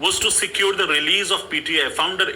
was to secure the release of PTI founder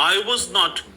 I was not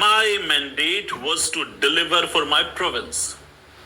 my mandate was to deliver for my province,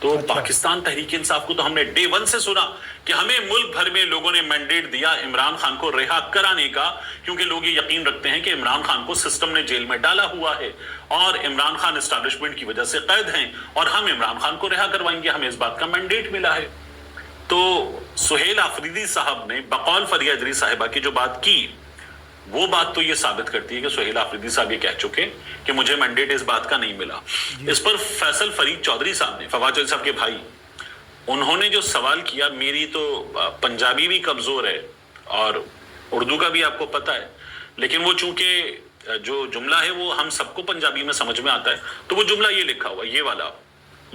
تو پاکستان تحریک انصاف کو تو ہم نے day 1 سے سنا کہ ہمیں ملک بھر میں لوگوں نے مینڈیٹ دیا عمران خان کو رہا کرانے کا، کیونکہ لوگ یہ یقین رکھتے ہیں کہ عمران خان کو سسٹم نے جیل میں ڈالا ہوا ہے اور عمران خان اسٹیبلشمنٹ کی وجہ سے قید ہیں، اور ہم عمران خان کو رہا کروائیں گے، ہمیں اس بات کا مینڈیٹ ملا ہے۔ تو سہیل آفریدی صاحب نے بقول فریہ ادریس صاحبہ کی جو بات کی، وہ بات تو یہ ثابت کرتی ہے کہ سہیل آفریدی صاحب یہ کہہ چکے کہ مجھے مینڈیٹ اس بات کا نہیں ملا۔ اس پر فیصل فرید چودھری صاحب نے، فواد چودھری صاحب کے بھائی، انہوں نے جو سوال کیا، میری تو پنجابی بھی کمزور ہے اور اردو کا بھی آپ کو پتہ ہے، لیکن وہ چونکہ جو جملہ ہے وہ ہم سب کو پنجابی میں سمجھ میں آتا ہے، تو وہ جملہ یہ لکھا ہوا، یہ والا،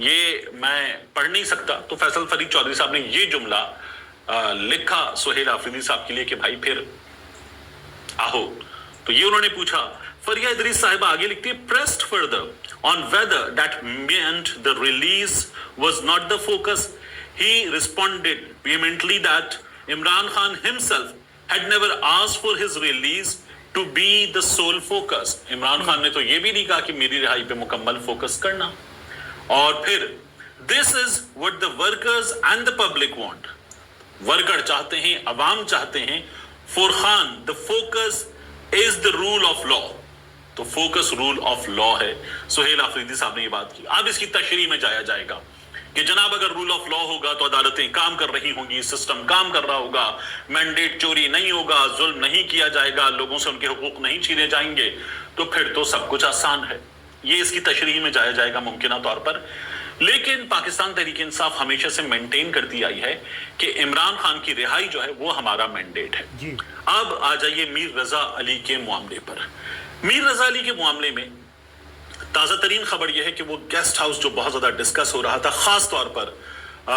یہ میں پڑھ نہیں سکتا، تو فیصل فرید چودھری صاحب نے یہ جملہ لکھا سہیل آفریدی صاحب کے لیے کہ بھائی پھر آہو۔ تو یہ انہوں نے پوچھا۔ فریہ ادریس صاحبہ آگے لکھتی ہے، pressed further on whether that meant the release was not the focus, he responded vehemently that Imran Khan himself had never asked for his release to be the sole focus. Imran Khan نے تو یہ بھی نہیں کہا کہ میری رہائی پہ مکمل فوکس کرنا۔ اور پھر this is what the workers and the public want. Worker چاہتے ہیں، عوام چاہتے ہیں، for Khan the focus is the rule of law. تو فوکس رول آف لا ہے۔ سہیل آفریدی صاحب نے یہ بات کی۔ اب اس کی تشریح میں جایا جائے گا کہ جناب اگر رول آف لا ہوگا تو عدالتیں کام کر رہی ہوں گی، سسٹم کام کر رہا ہوگا، مینڈیٹ چوری نہیں ہوگا، ظلم نہیں کیا جائے گا، لوگوں سے ان کے حقوق نہیں چھینے جائیں گے، تو پھر تو سب کچھ آسان ہے۔ یہ اس کی تشریح میں جایا جائے گا ممکنہ طور پر۔ لیکن پاکستان تحریک انصاف ہمیشہ سے مینٹین کرتی آئی ہے کہ عمران خان کی رہائی جو ہے وہ ہمارا مینڈیٹ ہے۔ اب آ جائیے میر رضا علی کے معاملے پر۔ میر رضا علی کے معاملے میں تازہ ترین خبر یہ ہے کہ وہ گیسٹ ہاؤس جو بہت زیادہ ڈسکس ہو رہا تھا، خاص طور پر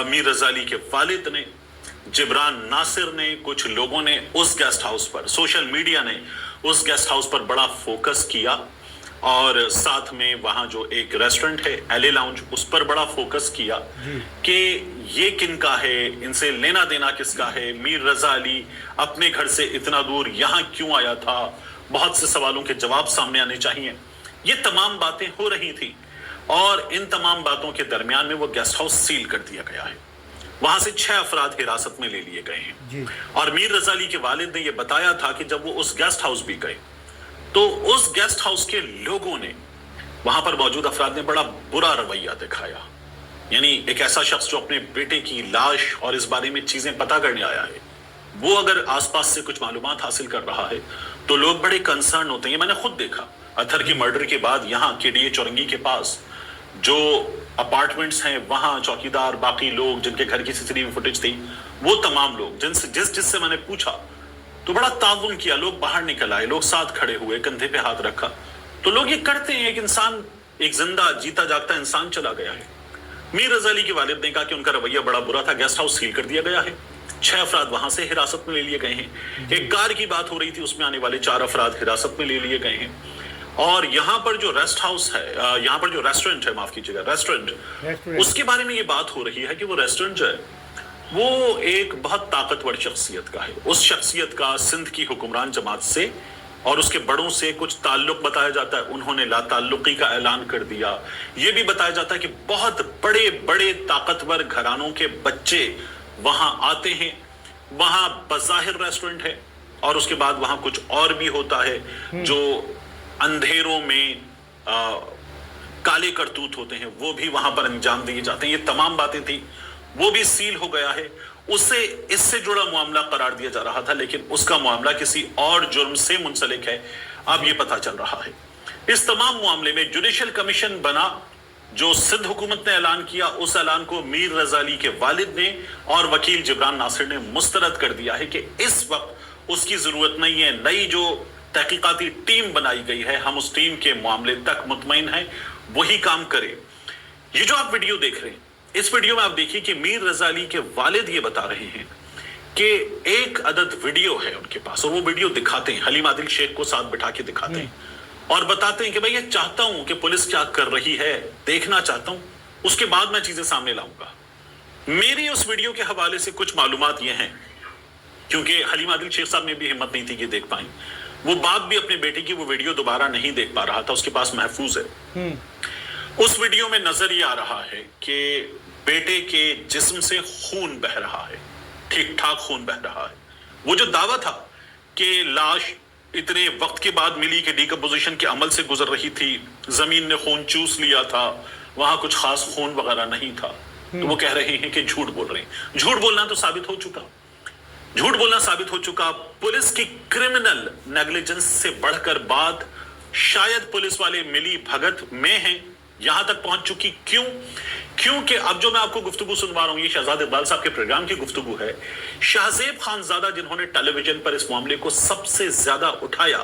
میر رضا علی کے والد نے، جبران ناصر نے، کچھ لوگوں نے اس گیسٹ ہاؤس پر، سوشل میڈیا نے اس گیسٹ ہاؤس پر بڑا فوکس کیا، اور ساتھ میں وہاں جو ایک ریسٹورنٹ ہے ایل اے لاؤنج، اس پر بڑا فوکس کیا کہ یہ کن کا ہے، ان سے لینا دینا کس کا ہے، میر رضا علی اپنے گھر سے اتنا دور یہاں کیوں آیا تھا، بہت سے سوالوں کے جواب سامنے آنے چاہیے۔ یہ تمام باتیں ہو رہی تھی، اور ان تمام باتوں کے درمیان میں وہ گیسٹ ہاؤس سیل کر دیا گیا ہے۔ وہاں سے 6 افراد حراست میں لے لیے گئے ہیں، اور میر رضا علی کے والد نے یہ بتایا تھا کہ جب وہ اس گیسٹ ہاؤس بھی گئے تو اس گیسٹ ہاؤس کے لوگوں نے، وہاں پر موجود افراد نے بڑا برا رویہ دکھایا۔ یعنی ایک ایسا شخص جو اپنے بیٹے کی لاش اور اس بارے میں چیزیں پتہ کرنے آیا ہے، وہ اگر آس پاس سے کچھ معلومات حاصل کر رہا ہے تو لوگ بڑے کنسرن ہوتے ہیں۔ یہ میں نے خود دیکھا اطہر کی مرڈر کے بعد، یہاں کے ڈی اے چورنگی کے پاس جو اپارٹمنٹس ہیں، وہاں چوکیدار، باقی لوگ جن کے گھر کی سی سی ٹی وی فوٹیج تھی، وہ تمام لوگ جس سے میں نے پوچھا تو بڑا تعاون کیا، لوگ باہر نکل آئے، لوگ ساتھ کھڑے ہوئے، کندھے پہ ہاتھ رکھا۔ تو لوگ یہ کرتے ہیں، ایک انسان، ایک زندہ جیتا جاگتا انسان چلا گیا ہے۔ میر رضا علی کے والد نے کہا کہ ان کا رویہ بڑا برا تھا، گیسٹ ہاؤس سیل کر دیا گیا ہے، 6 افراد وہاں سے حراست میں لے لیے گئے ہیں۔ ایک کار کی بات ہو رہی تھی، اس میں آنے والے 4 افراد حراست میں لے لیے گئے ہیں۔ اور یہاں پر جو ریسٹ ہاؤس ہے، یہاں پر جو ریسٹورنٹ ہے، معاف کیجیے گا، ریسٹورنٹ، اس کے بارے میں یہ بات ہو رہی ہے کہ وہ ریسٹورنٹ جو ہے وہ ایک بہت طاقتور شخصیت کا ہے۔ اس شخصیت کا سندھ کی حکمران جماعت سے اور اس کے بڑوں سے کچھ تعلق بتایا جاتا ہے، انہوں نے لا تعلقی کا اعلان کر دیا۔ یہ بھی بتایا جاتا ہے کہ بہت بڑے بڑے طاقتور گھرانوں کے بچے وہاں آتے ہیں۔ وہاں بظاہر ریسٹورنٹ ہے، اور اس کے بعد وہاں کچھ اور بھی ہوتا ہے جو اندھیروں میں کالے کرتوت ہوتے ہیں، وہ بھی وہاں پر انجام دیے جاتے ہیں۔ یہ تمام باتیں تھیں، وہ بھی سیل ہو گیا ہے۔ اسے اس سے جڑا معاملہ قرار دیا جا رہا تھا، لیکن اس کا معاملہ کسی اور جرم سے منسلک ہے، اب یہ پتہ چل رہا ہے۔ اس تمام معاملے میں جوڈیشل کمیشن بنا، جو سندھ حکومت نے اعلان کیا، اس اعلان کو میر رضا علی کے والد نے اور وکیل جبران ناصر نے مسترد کر دیا ہے کہ اس وقت اس کی ضرورت نہیں ہے۔ نئی جو تحقیقاتی ٹیم بنائی گئی ہے، ہم اس ٹیم کے معاملے تک مطمئن ہیں، وہی کام کرے۔ یہ جو آپ ویڈیو دیکھ رہے ہیں، اس ویڈیو میں آپ دیکھیے کہ میر رضا علی کے والد یہ بتا رہے ہیں کہ ایک عدد ویڈیو ہے ان کے پاس، اور وہ ویڈیو دکھاتے ہیں، حلیم عادل شیخ کو ساتھ بٹھا کے دکھاتے ہیں، اور بتاتے ہیں کہ بھئی یہ چاہتا ہوں کہ پولیس کیا کر رہی ہے، دیکھنا چاہتا ہوں، اس کے بعد میں چیزیں سامنے لاؤں گا۔ میری اس ویڈیو کے حوالے سے کچھ معلومات یہ ہیں، کیونکہ حلیم عادل شیخ صاحب نے بھی ہمت نہیں تھی کہ دیکھ پائیں، وہ باپ بھی اپنے بیٹے کی وہ ویڈیو دوبارہ نہیں دیکھ پا رہا تھا، اس کے پاس محفوظ ہے۔ اس ویڈیو میں نظر یہ آ رہا ہے کہ بیٹے کے جسم سے خون بہ رہا ہے, ٹھیک ٹھاک خون بہ رہا ہے. وہ جو دعویٰ تھا کہ لاش اتنے وقت کے بعد ملی کہ ڈیکمپوزیشن کے عمل سے گزر رہی تھی, زمین نے خون چوس لیا تھا, وہاں کچھ خاص خون وغیرہ نہیں تھا, تو وہ کہہ رہے ہیں کہ جھوٹ بول رہے ہیں. جھوٹ بولنا تو ثابت ہو چکا, جھوٹ بولنا ثابت ہو چکا. پولیس کی کرمنل نیگلیجنس سے بڑھ کر بات شاید پولیس والے ملی بھگت میں ہیں یہاں تک پہنچ چکی. کیونکہ اب جو میں آپ کو گفتگو سنوا رہا ہوں یہ شہزاد اقبال صاحب کے پروگرام کی گفتگو ہے. شہزیب خانزادہ جنہوں نے ٹیلی ویژن پر اس معاملے کو سب سے زیادہ اٹھایا,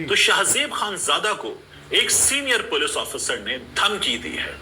تو شہزیب خانزادہ کو ایک سینئر پولیس آفیسر نے دھمکی دی ہے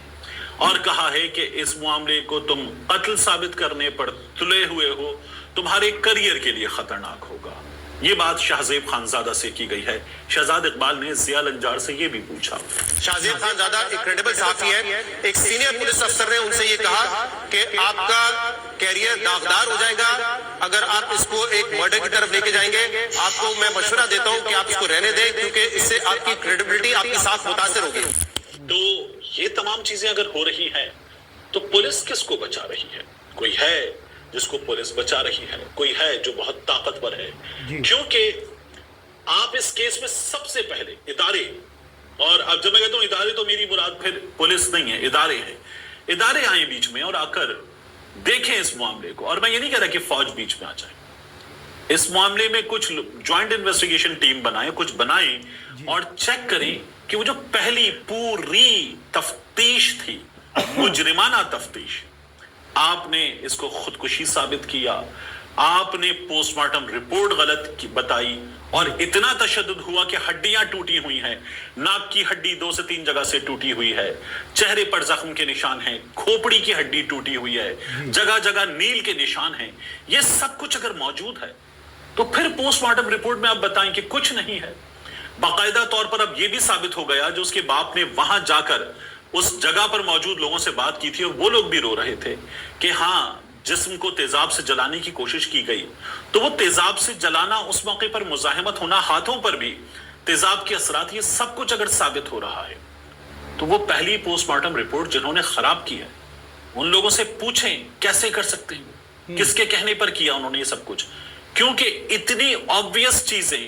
اور کہا ہے کہ اس معاملے کو تم قتل ثابت کرنے پر تلے ہوئے ہو, تمہارے کریئر کے لیے خطرناک ہوگا. یہ بات شہزیب خانزادہ سے کی گئی ہے. شہزاد اقبال نے ضیاء الانجار سے یہ بھی پوچھا. شہزیب خانزادہ ایک کریڈیبل صحافی ہے, ایک سینئر پولیس افسر نے ان سے یہ کہا کہ آپ کا کیریئر داغدار ہو جائے گا اگر آپ اس کو ایک مرڈر کی طرف لے کے جائیں گے. آپ کو میں مشورہ دیتا ہوں کہ آپ اس کو رہنے دیں, کیونکہ اس سے آپ کی کریڈیبلٹی, آپ کی ساکھ متاثر ہوگی. تو یہ تمام چیزیں اگر ہو رہی ہیں تو پولیس کس کو بچا رہی ہے؟ کوئی ہے جس کو پولیس بچا رہی ہے, کوئی ہے جو بہت طاقتور ہے. کیونکہ آپ اس کیس میں سب سے پہلے ادارے, اور اب جب میں کہتا ہوں ادارے تو میری مراد پھر پولیس نہیں ہے, ادارے ہیں. ادارے آئیں بیچ میں اور آ کر دیکھیں اس معاملے کو. اور میں یہ نہیں کہہ رہا کہ فوج بیچ میں آ جائے, اس معاملے میں کچھ جوائنٹ انویسٹیگیشن ٹیم بنائیں, کچھ بنائیں اور چیک کریں کہ وہ جو پہلی پوری تفتیش تھی, مجرمانہ تفتیش, آپ نے اس کو خودکشی ثابت کیا, آپ نے پوسٹ مارٹم رپورٹ غلط بتائی, اور اتنا تشدد ہوا کہ ہڈیاں ٹوٹی ہوئی ہیں, ناک کی ہڈی 2 سے 3 جگہ سے ٹوٹی ہوئی ہے, چہرے پر زخم کے نشان ہیں, کھوپڑی کی ہڈی ٹوٹی ہوئی ہے, جگہ جگہ نیل کے نشان ہیں. یہ سب کچھ اگر موجود ہے تو پھر پوسٹ مارٹم رپورٹ میں آپ بتائیں کہ کچھ نہیں ہے. باقاعدہ طور پر اب یہ بھی ثابت ہو گیا, جو اس کے باپ نے وہاں جا کر اس جگہ پر موجود لوگوں سے بات کی تھی, اور وہ لوگ بھی رو رہے تھے کہ ہاں جسم کو تیزاب سے جلانے کی کوشش کی گئی, تو وہ تیزاب سے جلانا, اس موقع پر مزاحمت ہونا, ہاتھوں پر بھی تیزاب کے اثرات, یہ سب کچھ اگر ثابت ہو رہا ہے تو وہ پہلی پوسٹ مارٹم رپورٹ جنہوں نے خراب کی ہے ان لوگوں سے پوچھیں کیسے کر سکتے ہیں, کس کے کہنے پر کیا انہوں نے یہ سب کچھ. کیونکہ اتنی آبویس چیزیں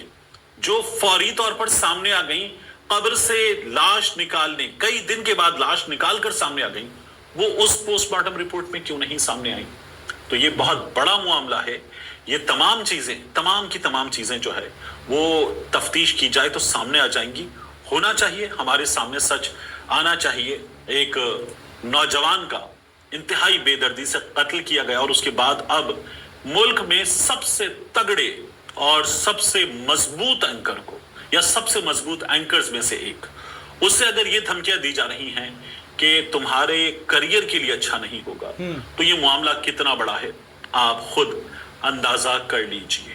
جو فوری طور پر سامنے آ گئیں, قبر سے لاش نکالنے کئی دن کے بعد لاش نکال کر سامنے آ گئیں, وہ اس پوسٹ مارٹم رپورٹ میں کیوں نہیں سامنے آئیں. تو یہ بہت بڑا معاملہ ہے. یہ تمام چیزیں, تمام کی تمام چیزیں جو ہے وہ تفتیش کی جائے تو سامنے آ جائیں گی. ہونا چاہیے ہمارے سامنے سچ آنا چاہیے. ایک نوجوان کا انتہائی بے دردی سے قتل کیا گیا, اور اس کے بعد اب ملک میں سب سے تگڑے اور سب سے مضبوط اینکر کو, یا سب سے مضبوط اینکرز میں سے ایک, اس سے اگر یہ دھمکیاں دی جا رہی ہیں کہ تمہارے کریئر کے لیے اچھا نہیں ہوگا, تو یہ معاملہ کتنا بڑا ہے آپ خود اندازہ کر لیجئے.